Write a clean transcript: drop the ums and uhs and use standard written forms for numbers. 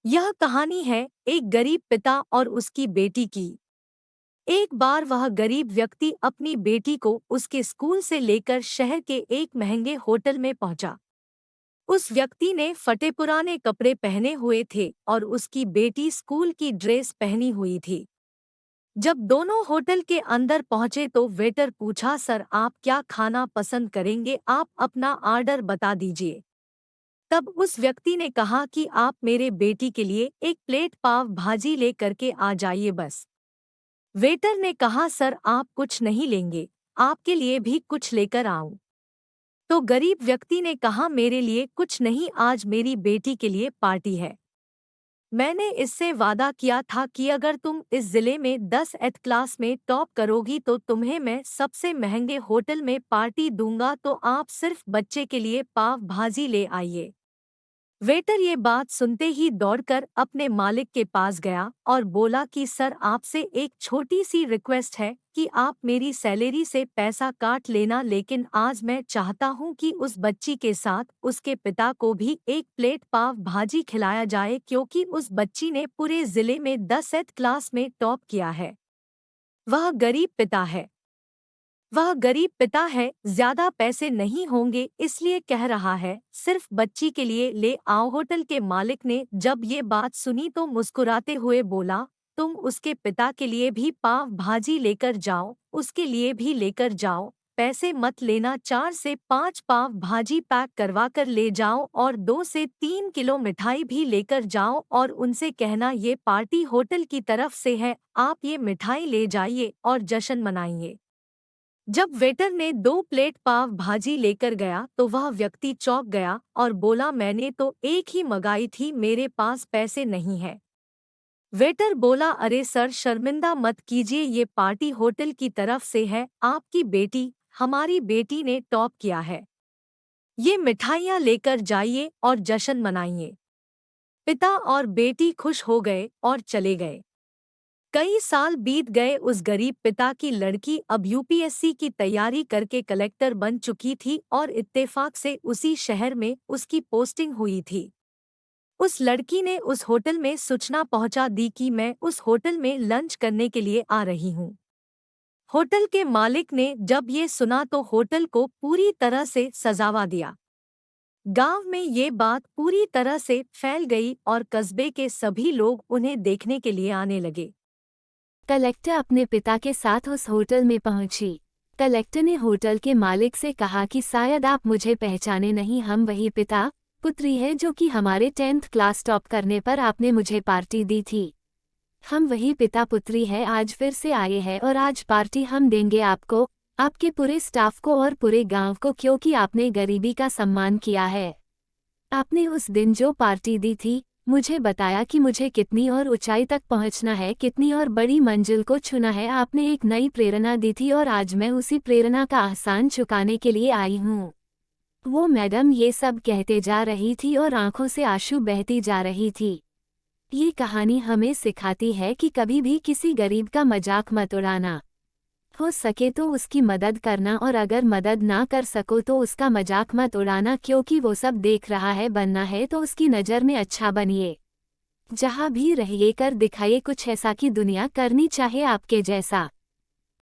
यह कहानी है एक गरीब पिता और उसकी बेटी की। एक बार वह गरीब व्यक्ति अपनी बेटी को उसके स्कूल से लेकर शहर के एक महंगे होटल में पहुंचा। उस व्यक्ति ने फटे पुराने कपड़े पहने हुए थे और उसकी बेटी स्कूल की ड्रेस पहनी हुई थी। जब दोनों होटल के अंदर पहुंचे तो वेटर पूछा, सर आप क्या खाना पसंद करेंगे, आप अपना ऑर्डर बता दीजिए। तब उस व्यक्ति ने कहा कि आप मेरे बेटी के लिए एक प्लेट पाव भाजी ले करके आ जाइए बस। वेटर ने कहा, सर आप कुछ नहीं लेंगे, आपके लिए भी कुछ लेकर आऊं। तो गरीब व्यक्ति ने कहा, मेरे लिए कुछ नहीं, आज मेरी बेटी के लिए पार्टी है। मैंने इससे वादा किया था कि अगर तुम इस जिले में 10th क्लास में टॉप करोगी तो तुम्हें मैं सबसे महंगे होटल में पार्टी दूंगा, तो आप सिर्फ बच्चे के लिए पाव भाजी ले आइए। वेटर ये बात सुनते ही दौड़कर अपने मालिक के पास गया और बोला कि सर आपसे एक छोटी सी रिक्वेस्ट है कि आप मेरी सैलरी से पैसा काट लेना, लेकिन आज मैं चाहता हूं कि उस बच्ची के साथ उसके पिता को भी एक प्लेट पाव भाजी खिलाया जाए, क्योंकि उस बच्ची ने पूरे जिले में 10th क्लास में टॉप किया है। वह गरीब पिता है। वह गरीब पिता है, ज्यादा पैसे नहीं होंगे इसलिए कह रहा है, सिर्फ बच्ची के लिए ले आओ। होटल के मालिक ने जब ये बात सुनी तो मुस्कुराते हुए बोला, तुम उसके पिता के लिए भी पाव भाजी लेकर जाओ, उसके लिए भी लेकर जाओ, पैसे मत लेना। 4 से 5 पाव भाजी पैक करवा कर ले जाओ और 2 से 3 किलो मिठाई भी लेकर जाओ और उनसे कहना ये पार्टी होटल की तरफ से है, आप ये मिठाई ले जाइए और जश्न मनाइए। जब वेटर ने 2 प्लेट पाव भाजी लेकर गया तो वह व्यक्ति चौंक गया और बोला, मैंने तो एक ही मंगाई थी, मेरे पास पैसे नहीं है। वेटर बोला, अरे सर शर्मिंदा मत कीजिए, ये पार्टी होटल की तरफ से है, आपकी बेटी, हमारी बेटी ने टॉप किया है। ये मिठाइयाँ लेकर जाइए और जश्न मनाइए। पिता और बेटी खुश हो गए और चले गए। कई साल बीत गए। उस गरीब पिता की लड़की अब यूपीएससी की तैयारी करके कलेक्टर बन चुकी थी और इत्तेफाक से उसी शहर में उसकी पोस्टिंग हुई थी। उस लड़की ने उस होटल में सूचना पहुंचा दी कि मैं उस होटल में लंच करने के लिए आ रही हूं। होटल के मालिक ने जब ये सुना तो होटल को पूरी तरह से सजावा दिया। गांव में ये बात पूरी तरह से फैल गई और कस्बे के सभी लोग उन्हें देखने के लिए आने लगे। कलेक्टर अपने पिता के साथ उस होटल में पहुंची। कलेक्टर ने होटल के मालिक से कहा कि शायद आप मुझे पहचाने नहीं, हम वही पिता पुत्री है जो कि हमारे 10th क्लास टॉप करने पर आपने मुझे पार्टी दी थी। हम वही पिता पुत्री है, आज फिर से आए हैं और आज पार्टी हम देंगे आपको, आपके पूरे स्टाफ को और पूरे गांव को, क्योंकि आपने गरीबी का सम्मान किया है। आपने उस दिन जो पार्टी दी थी, मुझे बताया कि मुझे कितनी और ऊंचाई तक पहुंचना है, कितनी और बड़ी मंजिल को छूना है। आपने एक नई प्रेरणा दी थी और आज मैं उसी प्रेरणा का एहसान चुकाने के लिए आई हूँ। वो मैडम ये सब कहते जा रही थी और आंखों से आंसू बहती जा रही थी। ये कहानी हमें सिखाती है कि कभी भी किसी गरीब का मजाक मत उड़ाना। हो सके तो उसकी मदद करना, और अगर मदद ना कर सको तो उसका मजाक मत उड़ाना, क्योंकि वो सब देख रहा है। बनना है तो उसकी नज़र में अच्छा बनिए। जहाँ भी रहिए कर दिखाइए कुछ ऐसा कि दुनिया करनी चाहे आपके जैसा।